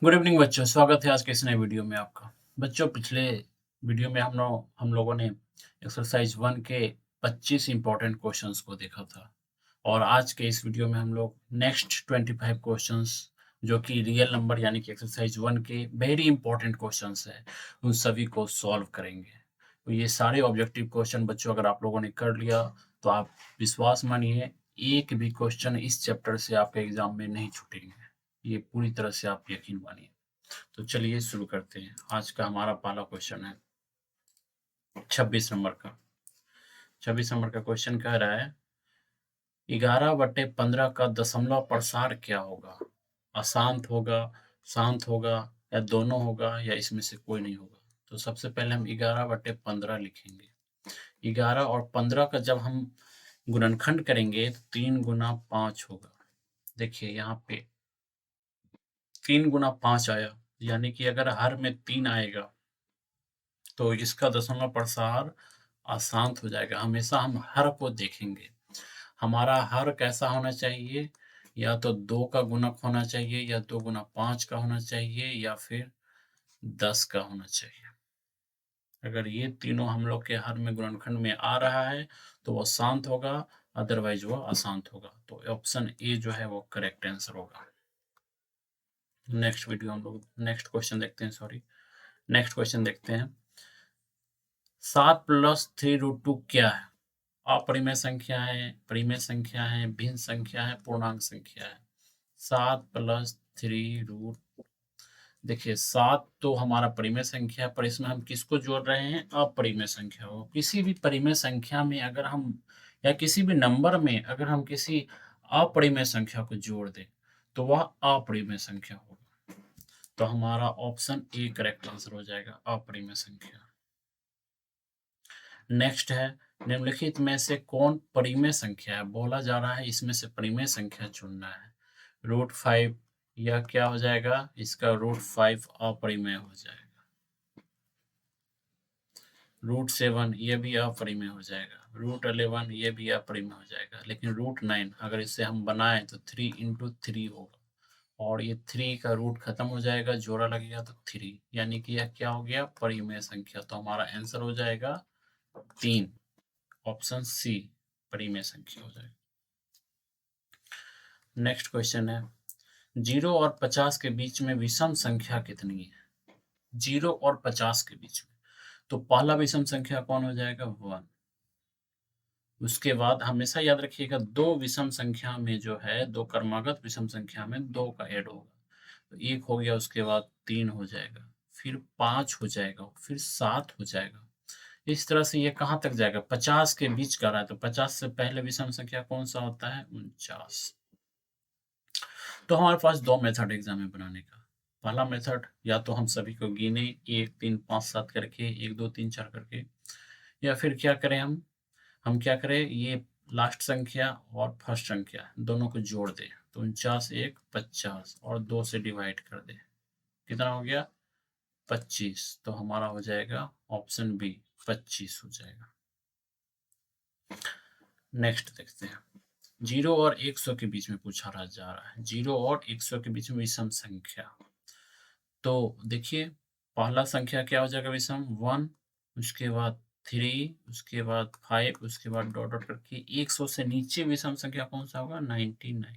Good evening बच्चों, स्वागत है आज के इस नए वीडियो में आपका। बच्चों, पिछले वीडियो में हम लोगों ने एक्सरसाइज 1 के 25 इंपॉर्टेंट क्वेश्चंस को देखा था और आज के इस वीडियो में हम लोग नेक्स्ट 25 क्वेश्चंस जो कि रियल नंबर यानी कि एक्सरसाइज 1 के वेरी इंपॉर्टेंट क्वेश्चंस है, उन सभी को सॉल्व करेंगे। तो ये सारे ऑब्जेक्टिव क्वेश्चन बच्चों अगर आप लोगों ने कर लिया तो आप विश्वास मानिए, एक भी क्वेश्चन इस चैप्टर से आपके एग्जाम में नहीं छूटेंगे। ये पूरी तरह से आप यकीन मानिए। तो चलिए शुरू करते हैं। आज का हमारा पहला क्वेश्चन है 26 नंबर का। 26 नंबर का क्वेश्चन कह रहा है 11/15 का दशमलव प्रसार क्या होगा? अशांत होगा, शांत होगा या दोनों होगा या इसमें से कोई नहीं होगा? तो सबसे पहले हम 11/15 लिखेंगे। 11 और 15 का जब हम गुणनखंड करेंगे तो 3 गुना 5 होगा। देखिए यहाँ पे 3 गुना 5 आया, यानी कि अगर हर में 3 आएगा तो इसका दशमलव प्रसार अशांत हो जाएगा। हमेशा हम हर को देखेंगे। हमारा हर कैसा होना चाहिए? या तो 2 का गुणक होना चाहिए या 2 गुना 5 का होना चाहिए या फिर 10 का होना चाहिए। अगर ये तीनों हम लोग के हर में गुणनखंड में आ रहा है तो वो शांत होगा, अदरवाइज वो अशांत होगा। तो ऑप्शन ए जो है वो करेक्ट आंसर होगा। नेक्स्ट क्वेश्चन देखते हैं। नेक्स्ट क्वेश्चन देखते हैं। 7 + 3√2 क्या है? अपरिमेय संख्या है, परिमेय संख्या है, भिन्न संख्या है, पूर्णांक संख्या है। 7 + 3√। देखिए 7 तो हमारा परिमेय संख्या है, पर इसमें हम किसको जोड़ रहे हैं? अपरिमेय संख्या को। किसी भी परिमेय संख्या में अगर हम या किसी भी नंबर में अगर हम किसी अपरिमेय संख्या को जोड़ दें तो वह अपरिमेय संख्या होगा। तो हमारा ऑप्शन ए करेक्ट आंसर हो जाएगा, अपरिमेय संख्या। नेक्स्ट है निम्नलिखित में से कौन परिमेय संख्या है? बोला जा रहा है इसमें से परिमेय संख्या चुनना है। √5 यह क्या हो जाएगा? इसका √5 अपरिमेय हो जाएगा। √7 ये भी अपरिमेय हो जाएगा। √11 ये भी अपरिमेय हो जाएगा। लेकिन √9 अगर इसे हम बनाएं तो 3 × 3 होगा और ये 3 का रूट खत्म हो जाएगा, जोड़ा लगेगा तो 3, यानी कि यह क्या हो गया? परिमेय संख्या। तो हमारा आंसर हो जाएगा 3, ऑप्शन सी परिमेय संख्या हो जाएगा। नेक्स्ट क्वेश्चन है 0 और 50 के बीच में विषम संख्या कितनी है? 0 और 50 के बीच में तो पहला विषम संख्या कौन हो जाएगा? 1। उसके बाद हमेशा याद रखिएगा, दो विषम संख्या में जो है, दो क्रमागत विषम संख्या में 2 का ऐड होगा। तो 1 हो गया, उसके बाद 3 हो जाएगा, फिर 5 हो जाएगा, फिर 7 हो जाएगा। इस तरह से ये कहाँ तक जाएगा? 50 के बीच का रहा है, तो 50 से पहले विषम संख्या कौन सा होता है? 49। तो हमारे पास दो मेथड एग्जाम में बनाने का। पहला मेथड या तो हम सभी को गिने 1 3 5 7 करके, 1 2 3 4 करके, या फिर क्या करें हम क्या करें, ये लास्ट संख्या और फर्स्ट संख्या दोनों को जोड़ दें। तो 49 1 50 और 2 से डिवाइड कर दें। कितना हो गया? 25। तो हमारा हो जाएगा ऑप्शन बी, 25 हो जाएगा। नेक्स्ट देखते हैं। 0 और 100 के बीच में पूछा जा रहा है। 0 और 100 के बीच में विषम संख्या। तो देखिए पहला संख्या क्या हो जाएगा? विषम 1, उसके बाद 3, उसके बाद 5, उसके बाद डॉट डॉट करके 100 से नीचे विषम संख्या कौन सा होगा? 99।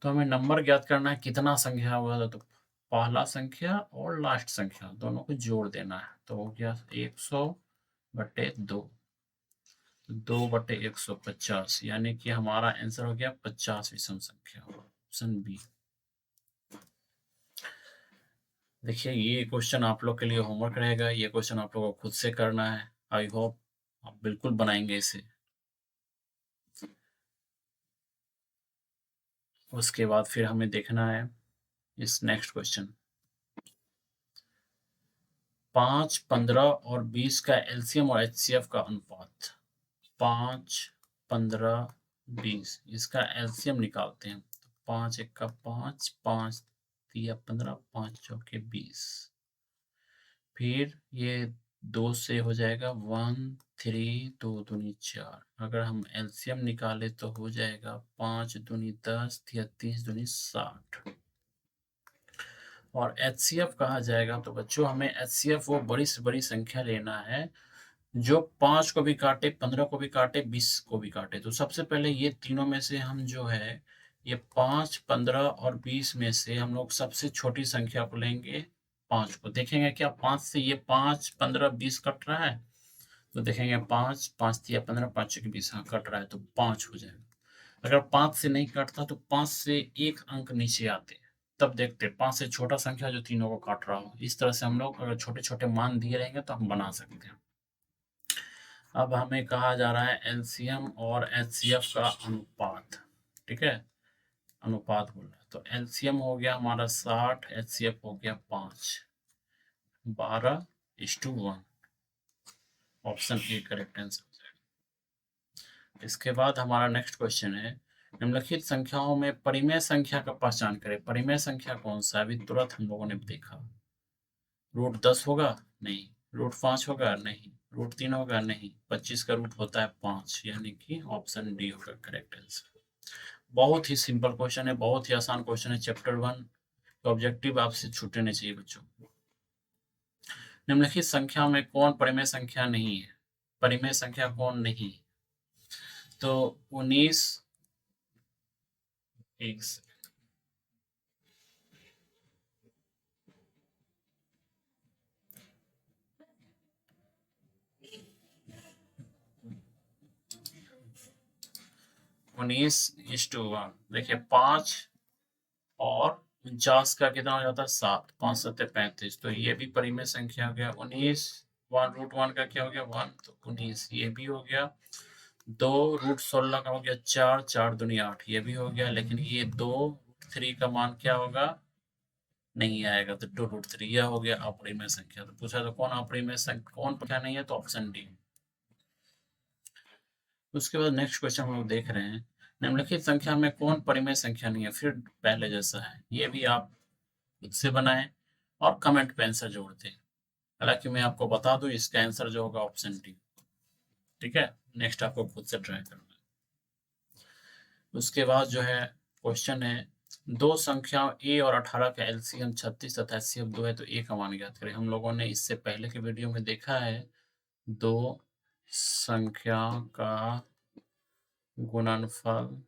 तो हमें नंबर ज्ञात करना है कितना संख्या होगा, तो पहला संख्या और लास्ट संख्या दोनों को जोड़ देना है। तो हो गया 100/2, 2/150, यानी कि हमारा आंसर हो गया 50 विषम संख्या, ऑप्शन बी। देखिए ये क्वेश्चन आप लोग के लिए होमवर्क रहेगा। ये क्वेश्चन आप लोगों को खुद से करना है। आई होप आप बिल्कुल बनाएंगे इसे। उसके बाद फिर हमें देखना है इस नेक्स्ट क्वेश्चन। 5, 15 और 20 का एलसीएम और एचसीएफ का अनुपात। 5, 15, 20 इसका एलसीएम निकालते हैं। 5 1 का 5, 5 3 15, 5 चौके 20। फिर ये 2 से हो जाएगा 1 3, 2 दूनी 4। अगर हम एलसीएम निकाले तो हो जाएगा 5 दूनी 10 या 30 दूनी 60। और HCF कहा जाएगा। तो बच्चों हमें HCF वो बड़ी से बड़ी संख्या लेना है जो 5 को भी काटे, 15 को भी काटे, 20 को भी काटे। तो सबसे पहले ये तीनों में से हम जो है ये 5, 15 और 20 में से हम लोग सबसे छोटी संख्या को लेंगे, 5 को। देखेंगे क्या 5 से ये 5, 15, 20 कट रहा है, तो देखेंगे 5, 5 तिया 15, 5 चौके 20, हाँ कट रहा है, तो 5 हो जाएगा। अगर 5 से नहीं कटता तो 5 से एक अंक नीचे आते, तब देखते 5 से छोटा संख्या जो तीनों को काट रहा हो। इस तरह से हम लोग अगर छोटे छोटे मान दिए रहेंगे तो हम बना सकते हैं। अब हमें कहा जा रहा है एलसीएम और एचसीएफ का अनुपात, ठीक है, अनुपात बोल रहा है। तो एलसीएम हो गया हमारा 60, एचसीएफ हो गया 5, 12:1। ऑप्शन ए करेक्ट आंसर हो जाएगा। इसके बाद हमारा नेक्स्ट क्वेश्चन है, निम्नलिखित संख्याओं में परिमेय संख्या का पहचान करें। परिमेय संख्या कौन सा है? अभी तुरंत हम लोगों ने देखा। √10 होगा? नहीं। √5 होगा? नहीं। √3 होगा? नहीं। 25 का रूट होता है 5, यानी कि ऑप्शन डी होगा करेक्ट आंसर। बहुत ही सिंपल क्वेश्चन है, बहुत ही आसान क्वेश्चन है। चैप्टर 1 का ऑब्जेक्टिव आपसे छूटने नहीं चाहिए बच्चों। निम्नलिखित संख्या में कौन परिमेय संख्या नहीं है? परिमेय संख्या कौन नहीं? तो 19 एक 19:1। देखिए 5 और 49 का कितना हो जाता है? 7, 5 7 35। तो ये भी परिमेय संख्या हो गया। 19 1√1 का क्या हो गया? 1, तो 19 ये भी हो गया। 2√16 का हो गया 4, 4 दूनी 8, ये भी हो गया। लेकिन ये 2√3 का मान क्या होगा? नहीं आएगा, तो 2√3 यह हो गया अपरिमेय संख्या। तो पूछा तो कौन अपरिमेय संख्या, कौन संख्या नहीं है? तो ऑप्शन डी। उसके बाद नेक्स्ट क्वेश्चन हम लोग देख रहे हैं, निम्नलिखित संख्या में कौन परिमेय संख्या नहीं है? फिर पहले जैसा है, ये भी आप खुद से बनाएं और कमेंट पे आंसर जोड़ दें। हालांकि मैं आपको बता दूं इसका आंसर जो होगा ऑप्शन डी, ठीक है। नेक्स्ट आपको खुद से ट्राई करना है। उसके बाद जो है क्वेश्चन है, दो संख्या ए और 18 का एलसीएम 36 तथा एचसीएफ 2 है, तो ए का मान ज्ञात करें। हम लोगों ने इससे पहले के वीडियो में देखा है, दो संख्या का गुणनफल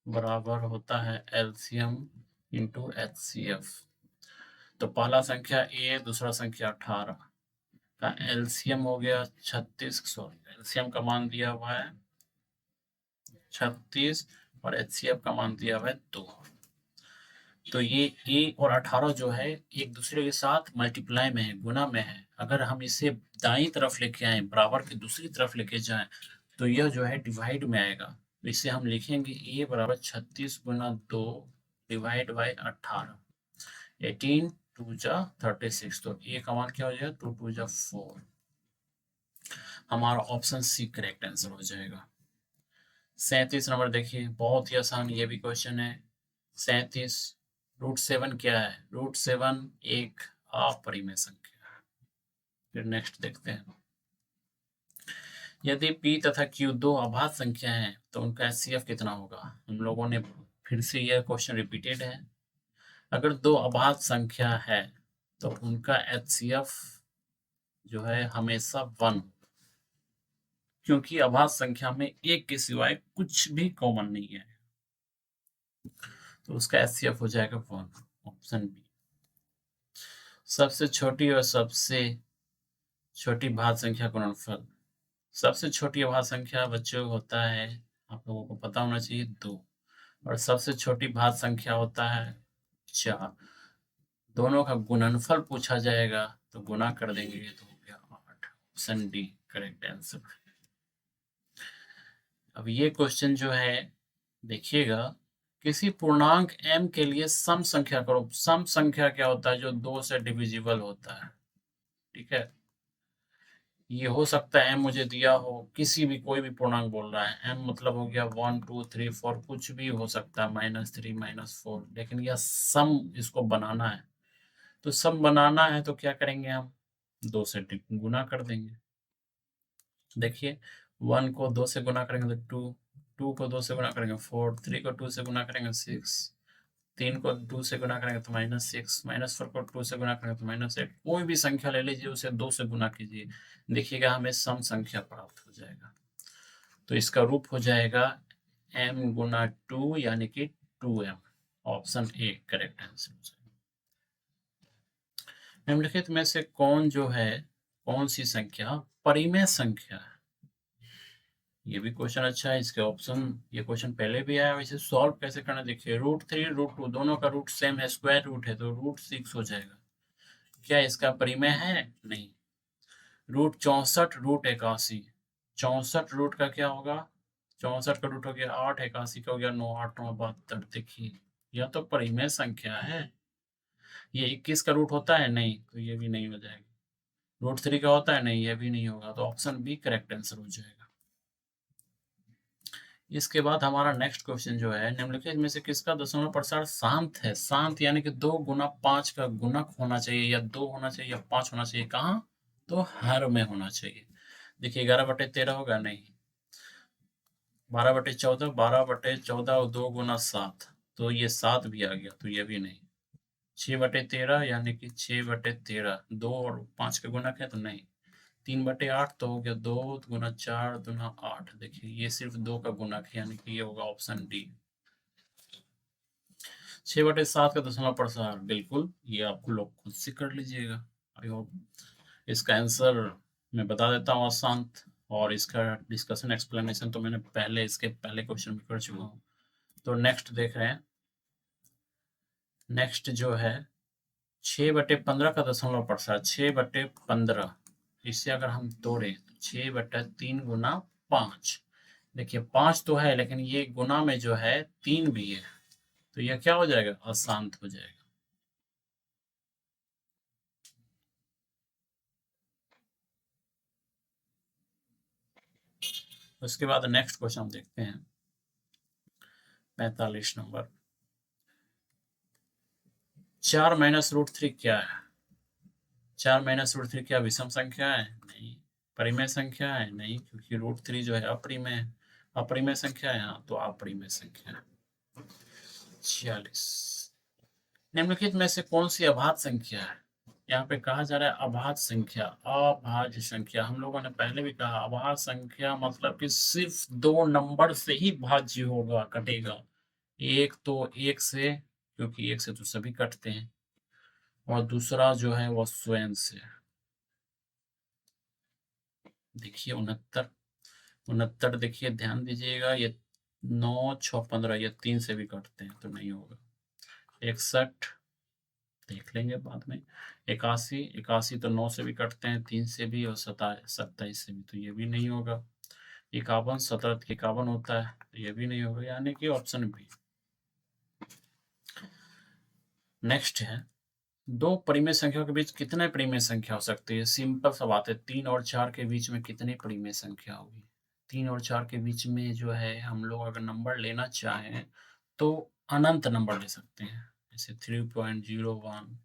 बराबर होता है एलसीएम इंटू एचसीएफ। तो पहला संख्या ए, दूसरा संख्या 18 का एलसीएम हो गया 36, सॉरी एलसीएम का मान दिया हुआ है 36 और एचसीएफ का मान दिया हुआ है 2। तो ये ए और 18 जो है एक दूसरे के साथ मल्टीप्लाई में है, गुना में है। अगर हम इसे दाईं तरफ लेके आए, बराबर की दूसरी तरफ लेके जाएं, तो यह जो है डिवाइड में आएगा। तो इसे हम लिखेंगे ए बराबर 36 गुना 2 डिवाइड बाई 18, 18 2 जा 36। तो ए का मान क्या हो जाएगा? 2 2 जा 4। हमारा ऑप्शन सी करेक्ट आंसर हो जाएगा। 37 नंबर देखिए, बहुत ही आसान ये भी क्वेश्चन है। 37 √7 क्या है? √7 एक अपरिमेय संख्या है। फिर नेक्स्ट देखते हैं, यदि p तथा q दो अभाज्य संख्या हैं तो उनका HCF कितना होगा? हम लोगों ने फिर से यह क्वेश्चन रिपीटेड है। अगर दो अभाज्य संख्या है तो उनका HCF जो है हमेशा 1, क्योंकि अभाज्य संख्या में एक के सिवाय कुछ भी कॉमन नहीं है, तो उसका HCF हो जाएगा 1, ऑप्शन बी। सबसे छोटी और सबसे छोटी भाज्य संख्या का गुणनफल। सबसे छोटी अभाज्य संख्या बच्चों होता है, आप लोगों को पता होना चाहिए, 2, और सबसे छोटी भाज्य संख्या होता है 4। दोनों का गुणनफल पूछा जाएगा तो गुना कर देंगे, तो हो गया 8, ऑप्शन डी करेक्ट आंसर। अब ये क्वेश्चन जो है देखिएगा, किसी पूर्णांक m के लिए सम संख्या करो। सम संख्या क्या होता है? जो 2 से डिविजिबल होता है, ठीक है। ये हो सकता है m मुझे दिया हो, किसी भी कोई भी पूर्णांक बोल रहा है, m मतलब हो गया 1 2 3 4, कुछ भी हो सकता है, -3 -4, लेकिन यह सम इसको बनाना है। तो सम बनाना है तो क्या करेंगे हम? 2 से गुना कर देंगे। देखिए 1 को 2 से गुना करेंगे तो 2, 2 को 2 से गुना करेंगे 4, 3 को 2 से गुना करेंगे 6, 3 को 2 से गुना करेंगे तो -6, -4 को 2 से गुना करेंगे तो -8। कोई भी संख्या ले लीजिए, उसे 2 से गुना कीजिए, देखिएगा हमें सम संख्या प्राप्त हो जाएगा। तो इसका रूप हो जाएगा m गुना 2 यानी कि 2m। Option A correct answer हो जाएगा। निम्नलिखित में से कौन जो है, कौन सी संख्या परिमेय संख्या है? ये भी क्वेश्चन अच्छा है, इसके ऑप्शन, ये क्वेश्चन पहले भी आया। वैसे सॉल्व कैसे करना देखिए, √3 √2 दोनों का रूट सेम है, स्क्वायर रूट है, तो √6 हो जाएगा। क्या इसका परिमेय है? नहीं। √64 √81, 64 रूट का क्या होगा? 64 का रूट हो गया 8, 81 का हो गया 9, 8 9 72। देखिए यह तो परिमेय संख्या है। ये 21 का रूट होता है? नहीं, तो ये भी नहीं हो जाएगा। √3 का होता है? नहीं, ये भी नहीं होगा। तो ऑप्शन बी करेक्ट आंसर हो जाएगा। इसके बाद हमारा नेक्स्ट क्वेश्चन जो है, निम्नलिखित में से किसका दशमलव प्रसार शांत है? शांत यानी कि 2 गुना 5 का गुणक होना चाहिए, या 2 होना चाहिए, या 5 होना चाहिए। कहाँ? तो हर में होना चाहिए। देखिए 11/13 होगा? नहीं। 12/14, 12/14 और 2 गुना 7, तो ये 7 भी आ गया, तो ये भी नहीं। 6/13 यानी कि 6/13, 2 और 5 का गुणक है, तो नहीं। 3/8 तो हो गया, 2 गुना 4 गुना 8। देखिए ये सिर्फ 2 का गुणक है, यानी कि ये होगा ऑप्शन डी। 6/7 का दशमलव प्रसार, बिल्कुल ये आप लोग खुद से कर लीजिएगा। आई होप इसका आंसर मैं बता देता हूँ आसांत, और इसका डिस्कशन एक्सप्लेनेशन तो मैंने पहले इसके पहले क्वेश्चन में कर चुका हूँ। तो नेक्स्ट देख रहे हैं। नेक्स्ट जो है 6/15 का दशमलव प्रसार, 6/15, इससे अगर हम तोड़े तो 6/3 गुना 5। देखिए 5 तो है, लेकिन ये गुना में जो है 3 भी है, तो यह क्या हो जाएगा? अशांत हो जाएगा। उसके बाद नेक्स्ट क्वेश्चन हम देखते हैं 45 नंबर। 4 माइनस √3 क्या है? 4 माइनस √3 क्या विषम संख्या है? नहीं। परिमेय संख्या है? नहीं, क्योंकि √3 जो है अपरिमेय है। अपरिमेय संख्या है, हाँ, तो अपरिमेय संख्या है। 46, निम्नलिखित में से कौन सी अभाज्य संख्या है? यहाँ पे कहा जा रहा है अभाज्य संख्या। अभाज्य संख्या हम लोगों ने पहले भी कहा, अभाज्य संख्या मतलब कि सिर्फ 2 नंबर से ही भाज्य होगा, कटेगा। एक तो 1 से, क्योंकि 1 से तो सभी कटते हैं, और दूसरा जो है वो स्वयं से। देखिए 69, 69 देखिए ध्यान दीजिएगा, ये 9 6 15, ये 3 से भी कटते हैं, तो नहीं होगा। 61 देख लेंगे बाद में। 81, 81 तो 9 से भी कटते हैं, 3 से भी, और 27 से भी, तो ये भी नहीं होगा। 51, 17 51 होता है, तो ये भी नहीं होगा, यानी कि ऑप्शन बी। नेक्स्ट है, 2 परिमेय संख्याओं के बीच कितने परिमेय संख्या हो सकती है? सिंपल सा बात है, 3 और 4 के बीच में कितनी परिमेय संख्या होगी? 3 और 4 के बीच में जो है, हम लोग अगर नंबर लेना चाहें तो अनंत नंबर ले सकते हैं, जैसे 3.01,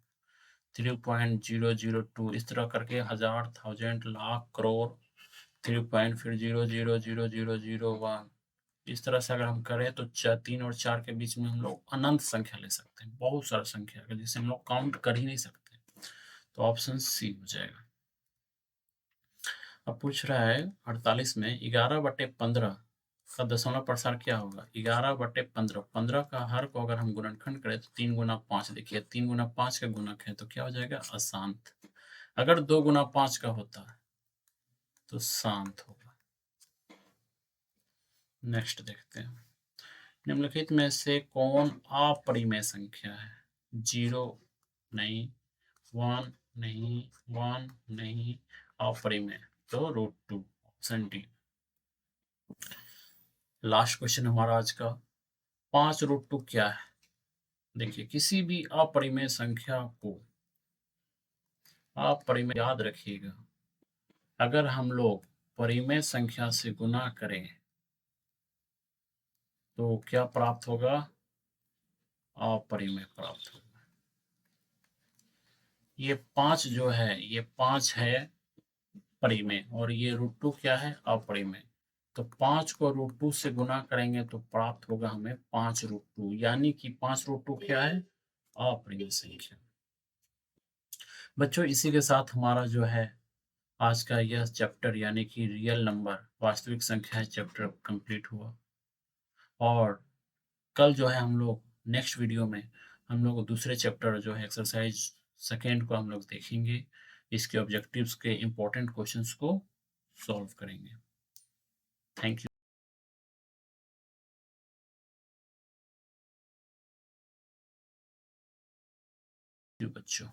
3.002, इस तरह करके 1000, 1000, लाख, करोड़, 3 फिर 0.00001। इस तरह से अगर हम करें तो 3 और 4 के बीच में हम लोग अनंत संख्या ले सकते हैं, बहुत सारा संख्या है जिसे हम लोग काउंट कर ही नहीं सकते। तो ऑप्शन सी हो जाएगा। अब पूछ रहा है 48 में 11/15 का दशमलव प्रसार क्या होगा? 11/15, 15 का हर को अगर हम गुणनखंड करें तो 3 गुना 5। देखिए 3 गुना 5 का गुणक है, तो क्या हो जाएगा? अशांत। अगर 2 गुना 5 का होता है तो शांत होगा। नेक्स्ट देखते हैं, निम्नलिखित में से कौन अपरिमेय संख्या है? 0 नहीं, 1 नहीं, 1 नहीं, अपरिमेय, तो √2, ऑप्शन डी। लास्ट क्वेश्चन हमारा आज का, 5√2 क्या है? देखिए किसी भी अपरिमेय संख्या को, अपरिमेय याद रखिएगा, अगर हम लोग परिमेय संख्या से गुना करें तो क्या प्राप्त होगा? अपरिमेय प्राप्त होगा। ये 5 जो है, ये 5 है परिमेय, और ये √2 क्या है? अपरिमेय। तो 5 को √2 से गुना करेंगे तो प्राप्त होगा हमें 5√2, यानी कि 5√2 क्या है? अप्रिय संख्या। बच्चों इसी के साथ हमारा जो है आज का यह चैप्टर यानी कि रियल नंबर वास्तविक संख्या चैप्टर कंप्लीट हुआ। और कल जो है हम लोग नेक्स्ट वीडियो में हम लोग दूसरे चैप्टर जो है एक्सरसाइज सेकेंड को हम लोग देखेंगे, इसके ऑब्जेक्टिव्स के इम्पोर्टेंट क्वेश्चंस को सॉल्व करेंगे। थैंक यू बच्चों।